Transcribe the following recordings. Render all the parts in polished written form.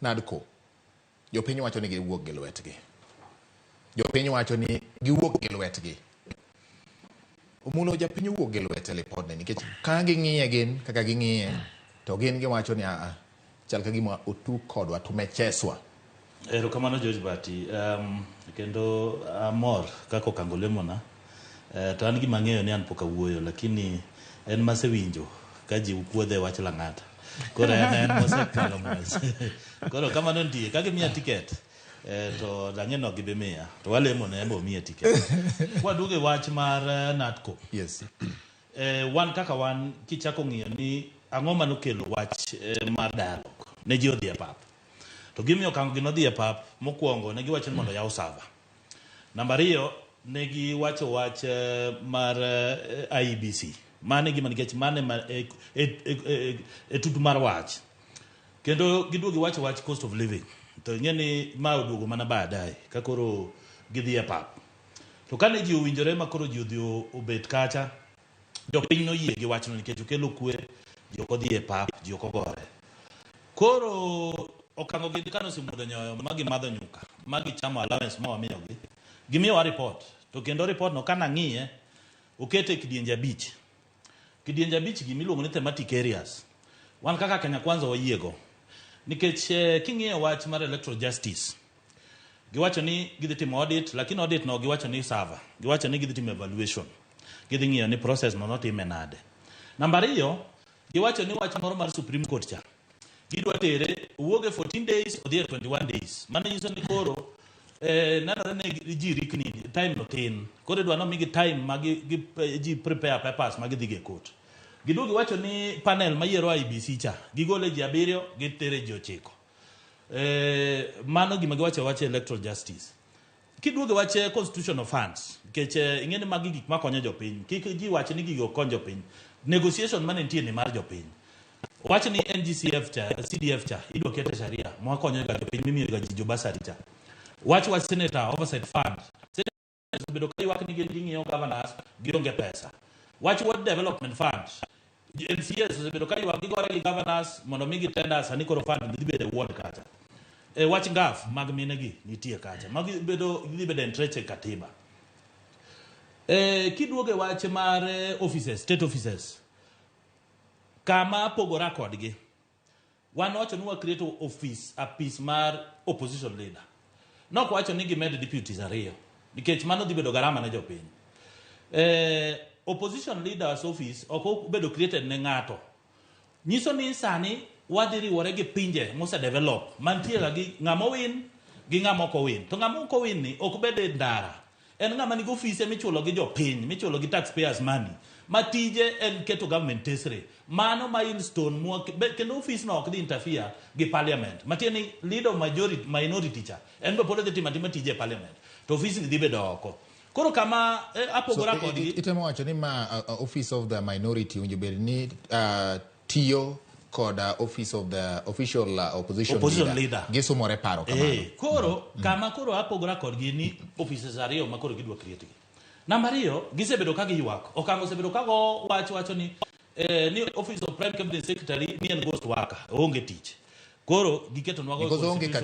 NADCO jopiny wacho ni giwuok gi lwetgi. Jopiny wacho ni giwuok gi lwetgi. Omulo japiny wuok gi lwete lipodne nikech ka ging'iye gin kaka ging'iye to gin giwacho ni chal ka gima otu kodwa tumecheswa. Erokamano George Bati, kendo amor kako kango lemona, to an gima ng'eyo ni an pok awuoyo lakini en masewinjo ka ji puodhe wach lang'ata. Koro en mosekalo mos. Koro kamano nitie ka gimiya tiket to dang'eno gibe miya to walemo ne embo miya tiket. Waduoge wach mar NADCO. Yes. Wan kaka wan kichako ng'iyo ni ang'o manokelo wach mar dialogue ne ji odhi e pap. To gimiyo kango gino dhi e pap mokwongo ne giwacho ni mondo yaw sava. Namba 2 ne giwacho wach mar IEBC. Mane gima nikech mane tutu mar wach. Kendo giduogi wacho wach cost of living. To ng'eni ma oduogo mana baadaye ka koro gidhi e pap. To kane ji owinjore ma koro ji odhi obet kacha, jopiny noyie gi wachno nikech okelo kwe, ji ok odhi e pap, ji ok ogore. Koro okango gidi kano simudo nyoyo magi madho nyuka, magi chamo allowance ma wamiyogi. Gimiyowa report. To kendo report no kana ng'iye okete kidienje 5. Kidienje 5 gimiluongo ni thematic areas. Wan kaka Kenya Kwanza wayiego. Nikech king'iyo wach mar electoral justice. Giwacho ni gidhi timo audit, lakini audit no giwacho ni sava. Giwacho ni gidhi timo evaluation. Gidhi ng'iyo ni process no notime nade. Namba 2, giwacho ni wach moro mar Supreme Court cha. Gidwa tere wuoge 14 days odhi 21 days. Mano nyiso ni koro nanore ne ji rikni time no tin. Koro dwa no migi time magi ji prepare papers magi dhi ge court. Giduogi wacho ni panel mayiero IBC cha gigole ji 7 gitere ji 9. Mano gima giwacho wache electoral justice. Kiduogi wache constitutional funds nikech ing'eni magi gik makonyo jopiny. Kik ji wacho ni gigo konyo jopiny. Negotiation mane nitie ni mar jopiny. Wach ni NGCF cha, CDF cha, idwa kete sharia, mwakonyo ga jopiny mimiyo ga ji jobasari cha. Wach Senator Oversight Fund. Senator bedo ka ywak ni ging'iyo governors gionge pesa. Wach World Development Fund. NCS bedo ka ywak gigore gi governors mondo migi tenders ani koro fund dhi bedo world kacha. Wach ngaf mag minegi nitie kacha. Magi bedo dhi bedo entreche katiba. Kiduoge wach mar offices, state offices. Kama pogora kodgi. Wan wacho ni wa create office a piece mar opposition leader. Nok wacho ni gimed deputies 2 nikech mano dhi bedo garama ne jopiny. Opposition leaders office ok bedo created ne ng'ato. Nyiso ni sani wadhi riwore gi pinje mose develop mantie gi ng'ama win gi ng'ama ok win. To ng'ama ok win ni ok bede ndara. En ng'ama nigi office michulo gi jopiny, michulo gi taxpayers money. Matije en keto government tesre. Mano milestone kendo office no ok dhi interfere gi parliament. Matieni leader majority minority cha. En be polo dhi tije parliament. To office dhi bedo oko. Koro kama apogora kodgi itemo wacho ni ma office of the minority unje bed ni tiyo kod office of the official opposition leader. Gisumore paro kamano. Koro kama koro apogora kodgi ni offices 2 ma koro gidwa create. Namba 2 gisebedo ka giywak. Okango sebedo ka go wacho ni ni office of prime cabinet secretary ni en ghost worker, onge tich. Koro giketo nwago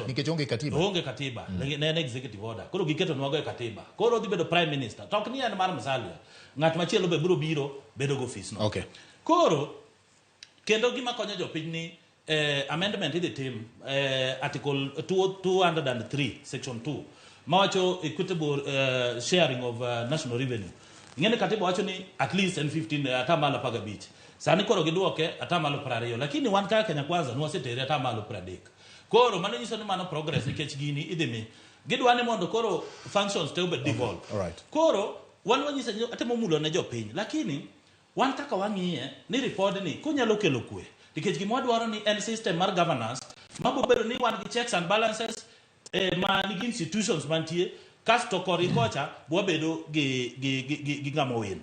nikech onge katiba. Onge katiba. Ne en executive order. Koro giketo nwago e katiba. Koro dhi bedo prime minister. Tok ni en mar Musalia. Ng'at machielo be biro bedo go office no. Okay. Koro kendo gima konyo jopiny ni amendment idhi tim article 203 section 2 mawacho equitable sharing of national revenue. Ng'ene katiba wacho ni at least 15 atamalo 15. Sani koro giduoke atamalo 20 lakini wan ka Kenya Kwanza nwasetere atamalo 30. Koro mano nyiso ni mano progress nikech gini idhimi gidwane mondo koro functions te obed devolve. Alright. Koro wan wanyisa atemo mulo ne jopiny lakini wan kaka wang'iye ni report ni kunyalo kelo kwe nikech gima wadwaro ni en system mar governance mabobedo ni wan gi checks and balances ma nigi institutions mantie kasto kori kocha bo bedo gi ng'ama win.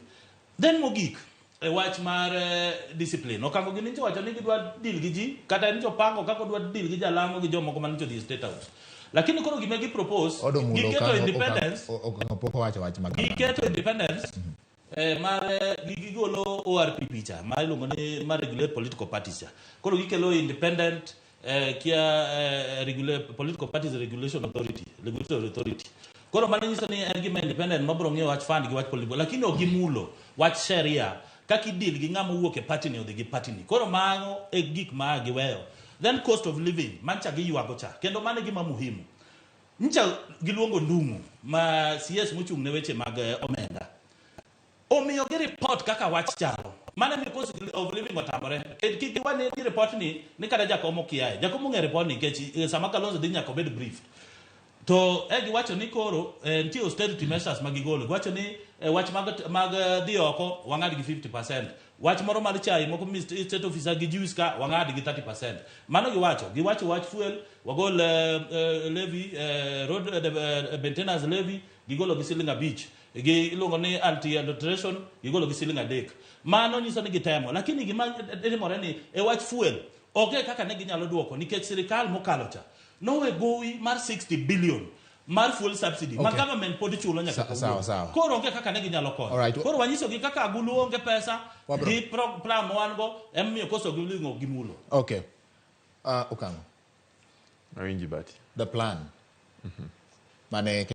Then mogik wach mar discipline. Okango gini ncho wacho ni gidwa deal gi ji kata nicho pango kako dwa deal gi jalango gi jomoko manicho di state house. Lakini koro gima gi propose giketo independence. Opoko wacho wach magana. Giketo independence mar gigolo ORP picha ma iluongo ni mar regulate political parties cha. Koro gikelo independent Political Parties Regulation Authority, Regulatory Authority. Koro mano nyiso ni en gima independent mabro ng'eyo wach fund gi wach political, lakini ok gimulo wach sheria kaka idil gi ng'ama wuok e party ni odhi gi party ni. Koro mano e gik ma giweyo. Then cost of living mancha gi yuago cha, kendo mano e gima muhimu. Ncha giluongo ndungu ma CS mochung' ne weche mag omenda. Omiyo gi report kaka wach chalo. Mano e cost of living otamore. Kiki wane di report ni kada jakomo kiaye. Jakomo ng'e report ni kechi sama Kalonzo dhi nyaka obed briefed. To giwacho ni koro nitie austerity measures magigolo. Giwacho ni wach mag dhi oko wang'ad gi 50%. Wach moro mar chai moko state officer gi juice ka wang'ad gi 30%. Mano giwacho wach fuel wagol levy road maintenance levy gigolo gi siling abich. Iluongo ni anti-adulteration gigolo gi siling 3. Mano nyiso ni gitemo, lakini gima timore ni wach fuel ok kaka ne ginyalo duoko nikech sirikal mokalo cha nowe gowi mar 60 billion mar fuel subsidy ma government pod chulo nyaka koro onge kaka ne ginyalo konyo. Koro wanyiso gi kaka agulu onge pesa gi plan wan go emiyo koso gilingo gimulo. Okay. Okango. Awinji bati. The plan. Mane